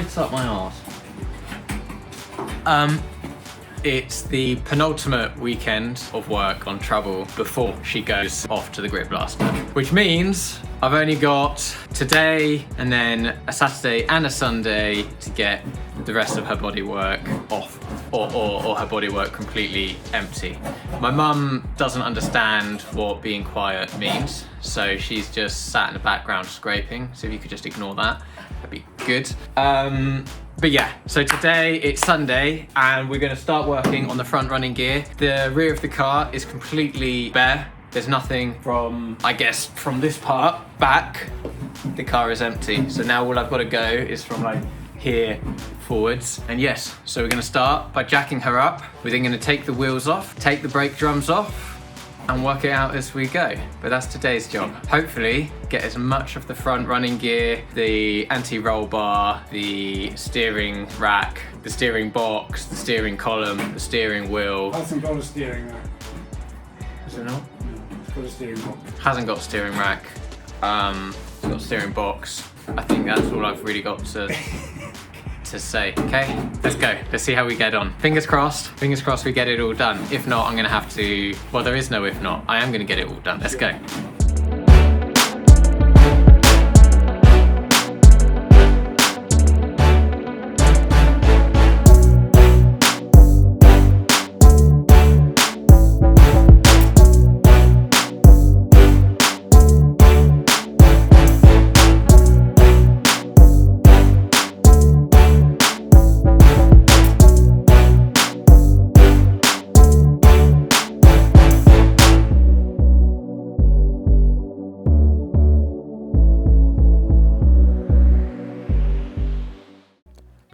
right up my arse. It's the penultimate weekend of work on travel before she goes off to the Grit Blaster, which means I've only got today and then a Saturday and a Sunday to get the rest of her bodywork off, or her bodywork completely empty. My mum doesn't understand what being quiet means, so she's just sat in the background scraping, so if you could just ignore that, that'd be good. But yeah, so today it's Sunday and we're gonna start working on the front running gear. The rear of the car is completely bare. There's nothing from, I guess, from this part back, the car is empty. So now all I've got to go is from like here forwards. And yes, so we're gonna start by jacking her up. We're then gonna take the wheels off, take the brake drums off, and work it out as we go. But that's today's job. Hopefully get as much of the front running gear, the anti-roll bar, the steering rack, the steering box, the steering column, the steering wheel. Hasn't got a steering rack. Is it not? No, it's got a steering box. Hasn't got a steering rack. It's got a steering box. I think that's all I've really got to say. Okay, let's go. Let's see how we get on. Fingers crossed we get it all done. If not, I'm gonna have to, well, there is no if not. I am gonna get it all done. Let's go.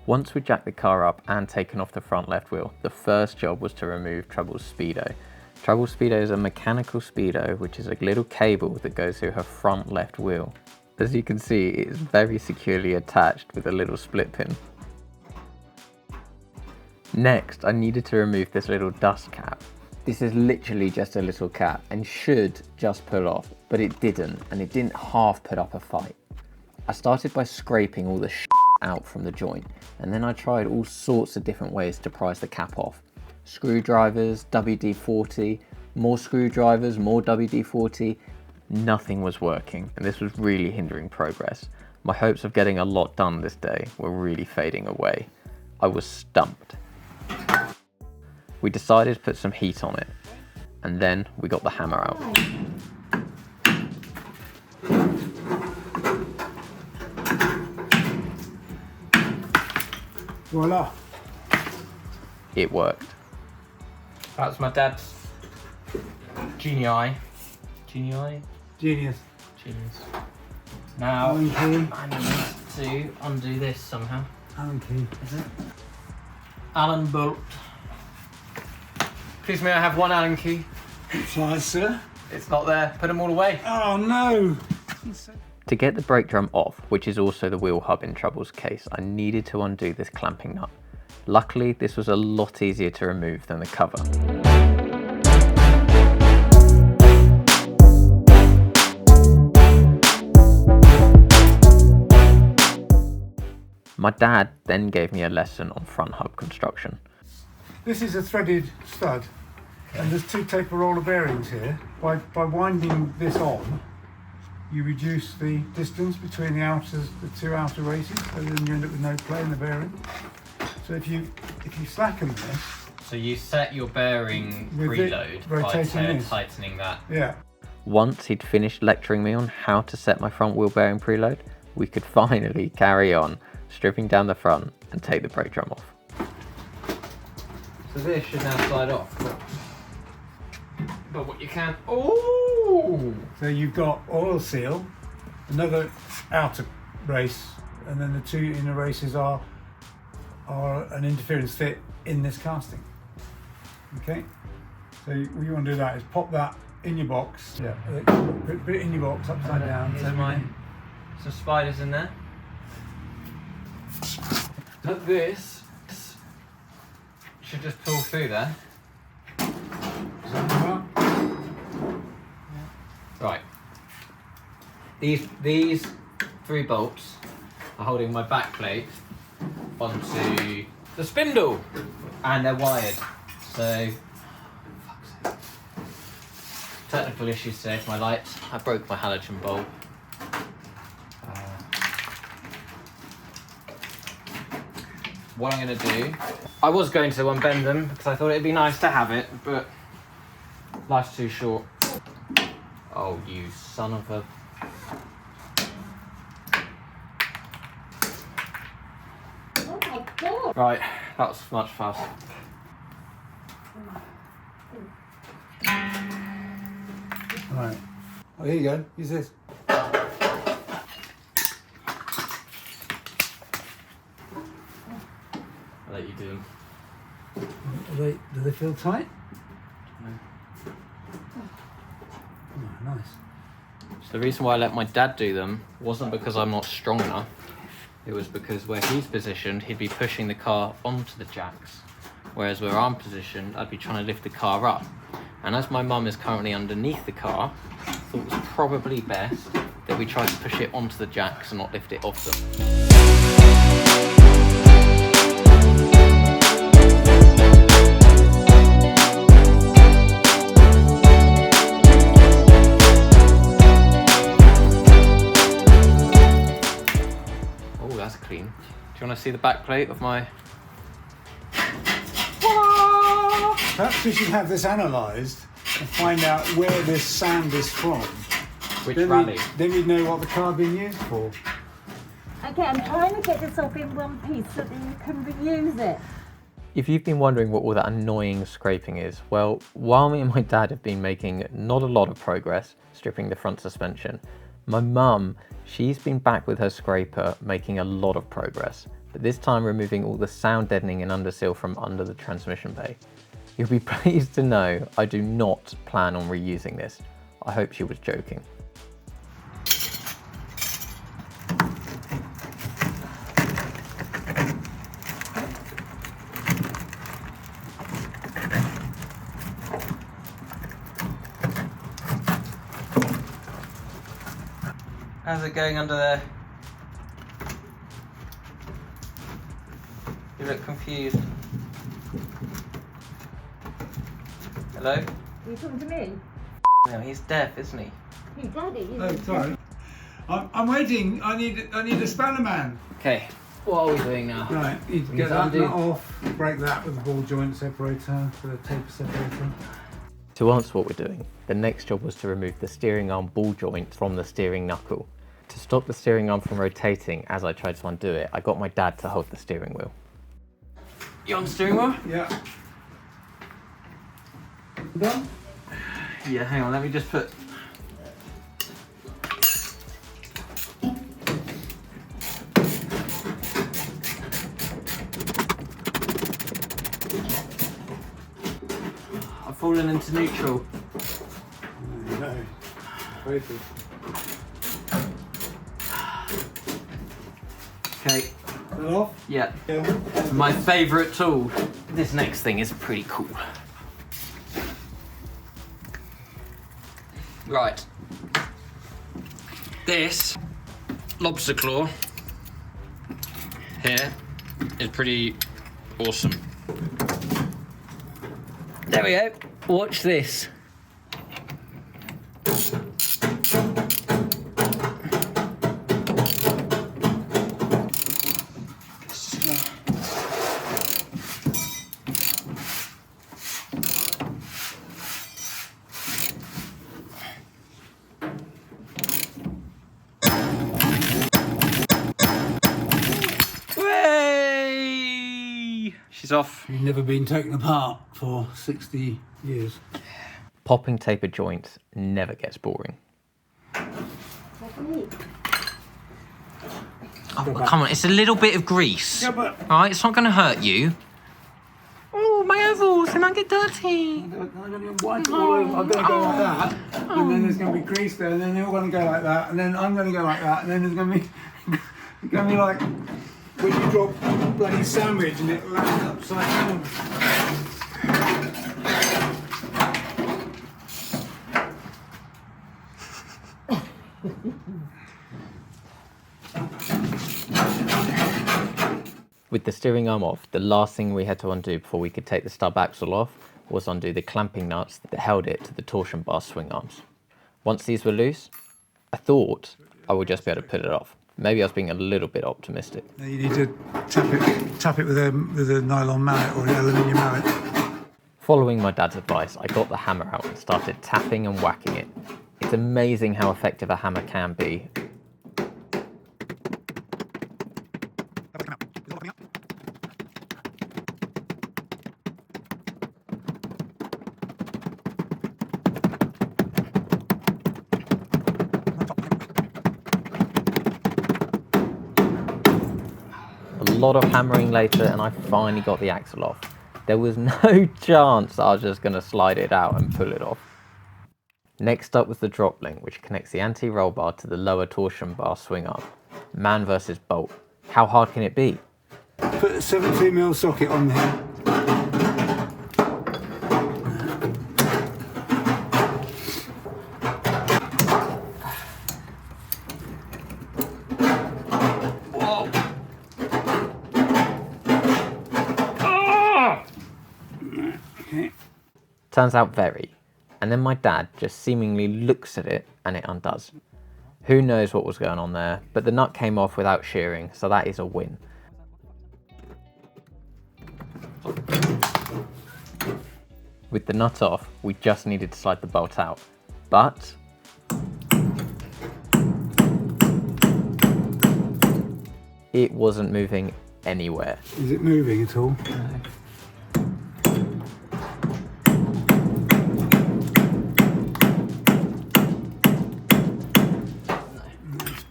Once we jacked the car up and taken off the front left wheel, the first job was to remove Trouble's speedo. Trouble's speedo is a mechanical speedo, which is a little cable that goes through her front left wheel. As you can see, it is very securely attached with a little split pin. Next, I needed to remove this little dust cap. This is literally just a little cap and should just pull off, but it didn't, and it didn't half put up a fight. I started by scraping all the out from the joint, and then I tried all sorts of different ways to prise the cap off. Screwdrivers, WD-40, more screwdrivers, more WD-40. Nothing was working, and this was really hindering progress. My hopes of getting a lot done this day were really fading away. I was stumped. We decided to put some heat on it, and then we got the hammer out. Voila. It worked. That's my dad's Genius. Now, Allen key. I need to undo this somehow. Allen key. Is it? Allen bolt. Please may I have one Allen key? Size, sir. It's not there. Put them all away. Oh no. To get the brake drum off, which is also the wheel hub in Trouble's case, I needed to undo this clamping nut. Luckily, this was a lot easier to remove than the cover. My dad then gave me a lesson on front hub construction. This is a threaded stud, and there's two taper roller bearings here. By winding this on, you reduce the distance between the two outer races, so then you end up with no play in the bearing. So if you slacken this, so you set your bearing with preload by tightening that. Yeah. Once he'd finished lecturing me on how to set my front wheel bearing preload, we could finally carry on, stripping down the front and take the brake drum off. So this should now slide off. But what you can, oh! So you've got oil seal, another outer race, and then the two inner races are an interference fit in this casting. Okay? So what you want to do that is pop that in your box. Yeah. Put it in your box upside down. Here's some spiders in there. Look, this should just pull through there. Right. These three bolts are holding my back plate onto the spindle. And they're wired. So, fuck's sake. Technical issues today for my lights. I broke my halogen bulb. What I'm going to do, I was going to unbend them because I thought it'd be nice to have it, but life's too short. Oh, you son of a... Oh my God. Right, that was much faster. Right. Oh, here you go. Use this. I'll let you do them. Do they feel tight? No. Oh, nice. So the reason why I let my dad do them wasn't because I'm not strong enough. It was because where he's positioned, he'd be pushing the car onto the jacks. Whereas where I'm positioned, I'd be trying to lift the car up. And as my mum is currently underneath the car, I thought it was probably best that we try to push it onto the jacks and not lift it off them. Oh, that's clean. Do you want to see the back plate of my... Perhaps we should have this analysed and find out where this sand is from. Which Then rally? Then we'd know what the car being used for. Okay, I'm trying to get this off in one piece so that you can reuse it. If you've been wondering what all that annoying scraping is, well, while me and my dad have been making not a lot of progress stripping the front suspension, my mum, she's been back with her scraper making a lot of progress, but this time removing all the sound deadening and underseal from under the transmission bay. You'll be pleased to know I do not plan on reusing this. I hope she was joking. How's it going under there? You look confused. Hello? Are you talking to me? No, he's deaf, isn't he? Hey, Daddy. Oh, sorry. I'm waiting. I need a spanner man. Okay, what are we doing now? Right, you We get need to that undo- nut off, break that with a ball joint separator, with a taper separator. To answer what we're doing, the next job was to remove the steering arm ball joint from the steering knuckle. To stop the steering arm from rotating as I tried to undo it, I got my dad to hold the steering wheel. You on the steering wheel? Yeah. Done? Yeah, hang on, let me just put... I've fallen into neutral. No. Waiting. Okay, That off? yeah. Yeah. My favourite tool. This next thing is pretty cool. Right. This lobster claw here is pretty awesome. There we go. Watch this. Way! She's off. You've never been taken apart for 60 years. Popping taper joints never gets boring. Oh, come on, it's a little bit of grease. Yeah, but Alright, it's not going to hurt you. Oh, my ovals, they might get dirty. I'm going to wipe it all over. I'm going to go like that, and then there's going to be grease there, and then they're all going to go like that, and then I'm going to go like that, and then there's going to be, it's going to be like when you drop a bloody sandwich and it lands upside down. With the steering arm off, the last thing we had to undo before we could take the stub axle off was undo the clamping nuts that held it to the torsion bar swing arms. Once these were loose, I thought I would just be able to put it off. Maybe I was being a little bit optimistic. Now you need to tap it with a nylon mallet or an aluminium mallet. Following my dad's advice, I got the hammer out and started tapping and whacking it. It's amazing how effective a hammer can be. A lot of hammering later and I finally got the axle off. There was no chance I was just going to slide it out and pull it off. Next up was the drop link, which connects the anti-roll bar to the lower torsion bar swing arm. Man versus bolt. How hard can it be? Put a 17mm socket on there. Turns out very. And then my dad just seemingly looks at it and it undoes. Who knows what was going on there, but the nut came off without shearing, so that is a win. With the nut off, we just needed to slide the bolt out, but it wasn't moving anywhere. Is it moving at all? No.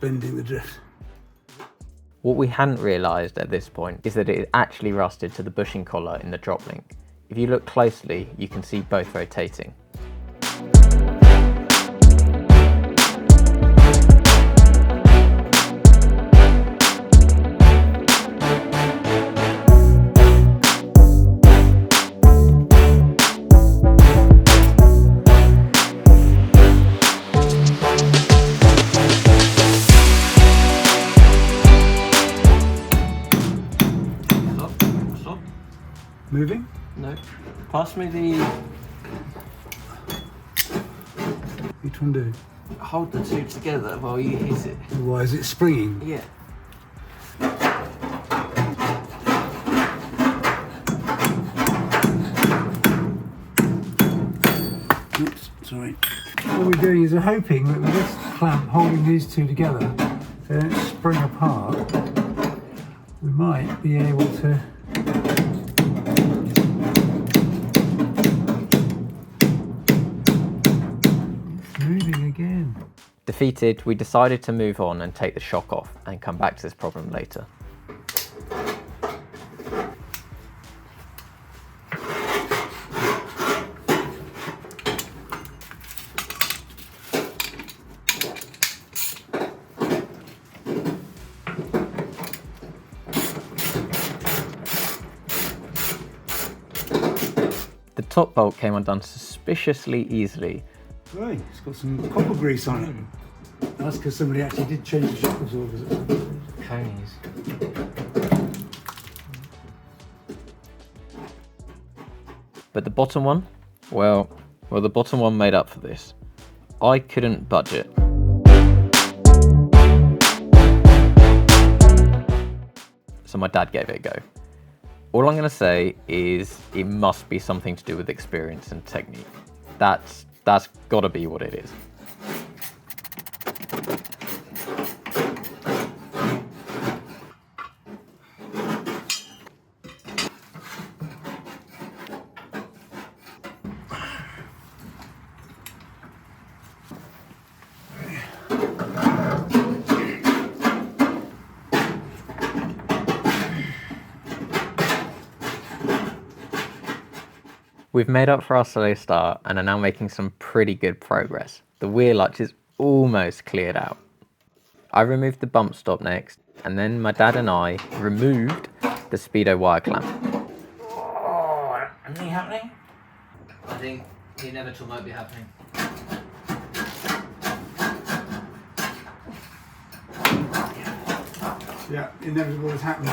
Bending the drift. What we hadn't realised at this point is that it actually rusted to the bushing collar in the drop link. If you look closely, you can see both rotating. Moving? No. Pass me the... Which one do? Hold the two together while you hit it. Why is it springing? Yeah. Oops, sorry. What we're doing is we're hoping that with this clamp holding these two together, they don't spring apart, we might be able to again. Defeated, we decided to move on and take the shock off and come back to this problem later. The top bolt came undone suspiciously easily. Right, it's got some copper grease on it. That's because somebody actually did change the shock absorbers at some point. Conies. But the bottom one? Well, the bottom one made up for this. I couldn't budge it. So my dad gave it a go. All I'm going to say is it must be something to do with experience and technique. That's got to be what it is. We've made up for our slow start and are now making some pretty good progress. The wheel arch is almost cleared out. I removed the bump stop next, and then my dad and I removed the speedo wire clamp. Oh, anything happening? I think the inevitable might be happening. Yeah, inevitable has happened.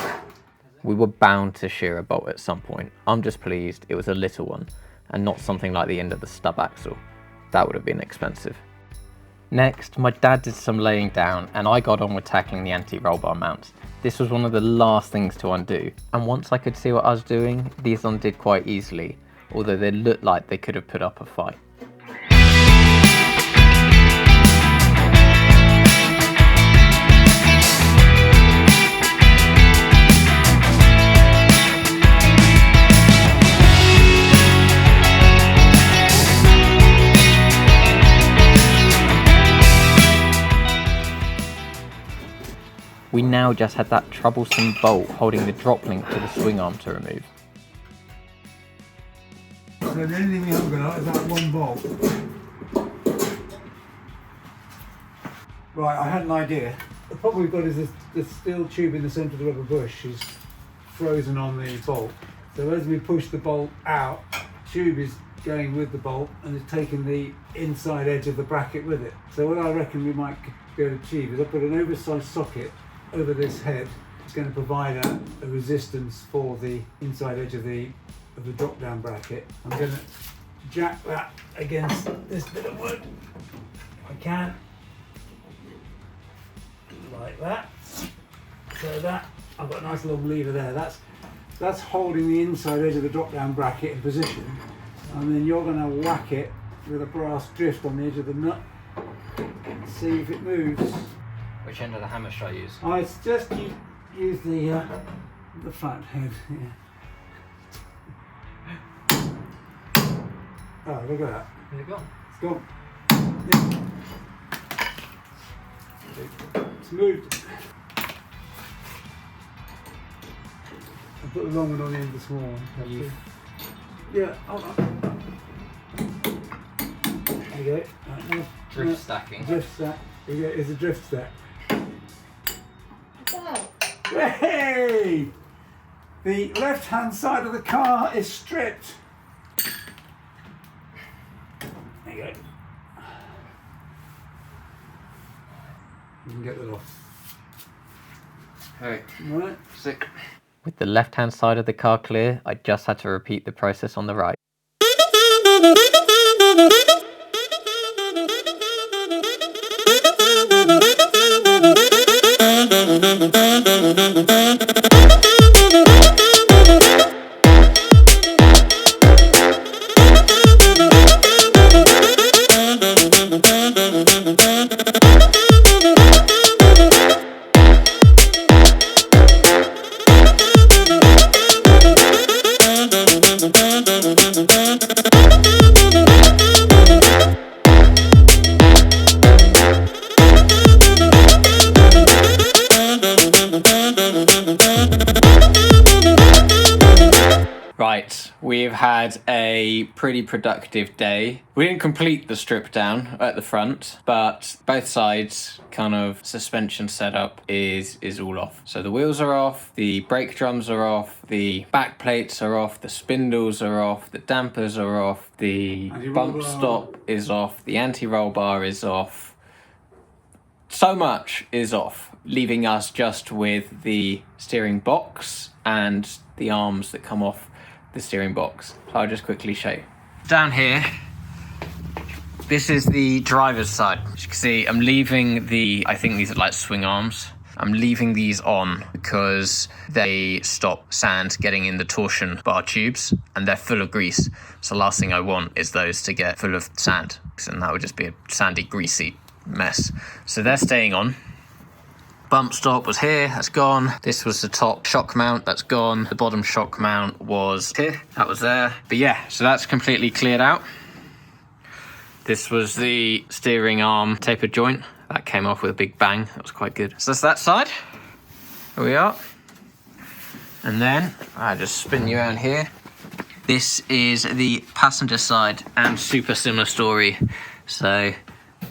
We were bound to shear a bolt at some point. I'm just pleased it was a little one and not something like the end of the stub axle. That would have been expensive. Next, my dad did some laying down and I got on with tackling the anti-roll bar mounts. This was one of the last things to undo, and once I could see what I was doing, these undid quite easily, although they looked like they could have put up a fight. We now just had that troublesome bolt holding the drop link to the swing arm to remove. So the only thing we haven't got is that one bolt. Right, I had an idea. The problem we've got is the steel tube in the centre of the rubber bush is frozen on the bolt. So as we push the bolt out, the tube is going with the bolt and it's taking the inside edge of the bracket with it. So what I reckon we might be able to achieve is I put an oversized socket over this head. It's going to provide a resistance for the inside edge of the drop down bracket. I'm going to jack that against this bit of wood if I can, like that. So that I've got a nice long lever there. That's holding the inside edge of the drop down bracket in position, and then you're going to whack it with a brass drift on the edge of the nut and see if it moves. Which end of the hammer should I use? Oh, it's just use the flat head. Yeah. Oh, look at that. Where's it gone? It's gone. Yeah. It's moved. I put the long one on the end of the small one. Yeah, hold on. There you go. Right, now, Drift stacking. Drift stack. There you go. It's a drift stack. Hey! The left-hand side of the car is stripped. There you go. You can get that off. Hey, Right. sick. With the left-hand side of the car clear, I just had to repeat the process on the right. Right, we've had a pretty productive day. We didn't complete the strip down at the front, but both sides kind of suspension setup is all off. So the wheels are off, the brake drums are off, the back plates are off, the spindles are off, the dampers are off, the bump stop is off, the anti-roll bar is off. So much is off, leaving us just with the steering box and the arms that come off the steering box. So I'll just quickly show you. Down here, this is the driver's side. As you can see, I'm leaving I think these are like swing arms. I'm leaving these on because they stop sand getting in the torsion bar tubes and they're full of grease. So the last thing I want is those to get full of sand, and that would just be a sandy, greasy mess. So they're staying on. Bump stop was here, that's gone. This was the top shock mount, that's gone. The bottom shock mount was here, that was there. But yeah, so that's completely cleared out. This was the steering arm tapered joint. That came off with a big bang, that was quite good. So that's that side, here we are. And then, I just spin you around here. This is the passenger side, and super similar story. So,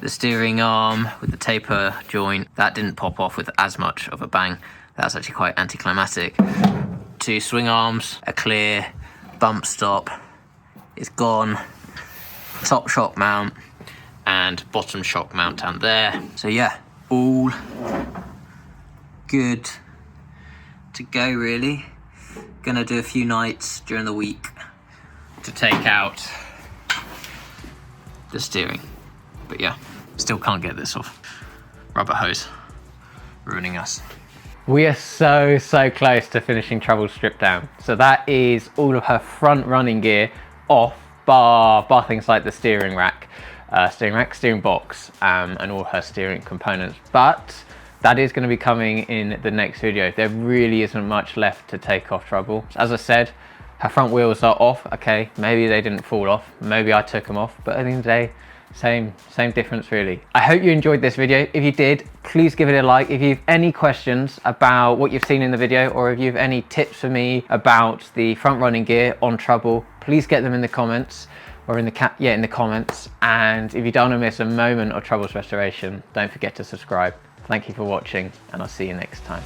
the steering arm with the taper joint, that didn't pop off with as much of a bang. That's actually quite anticlimactic. Two swing arms are clear, bump stop is gone, top shock mount and bottom shock mount down there. So yeah, all good to go really. Gonna do a few nights during the week to take out the steering. But yeah, still can't get this off. Rubber hose, ruining us. We are so close to finishing Trouble stripped down. So that is all of her front running gear off, bar things like the steering rack, steering box, and all her steering components. But that is going to be coming in the next video. There really isn't much left to take off Trouble. As I said, her front wheels are off. Okay, maybe they didn't fall off. Maybe I took them off. But at the end of the day, same difference really. I hope you enjoyed this video. If you did, please give it a like. If you have any questions about what you've seen in the video, or if you have any tips for me about the front running gear on Trouble, please get them in the comments, or in the comments. And if you don't want to miss a moment of Trouble's restoration, don't forget to subscribe. Thank you for watching, and I'll see you next time.